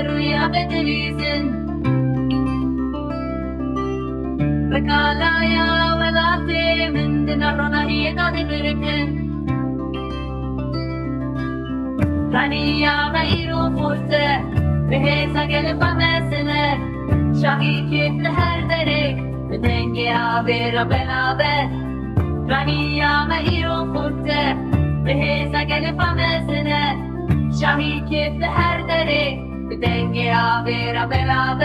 rûyê ve dilîzin alaya welatê min dina ronahiyê da dibiriqin Kaniya ve xurt ve hêza gelê mezin Şahî kifte her derê ve dengê avêra belav Kaniya ve xurt ve hêza gelê mezin Şahî kifte her derê ve dengê avêra belav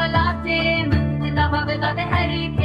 Welat V2 diherikin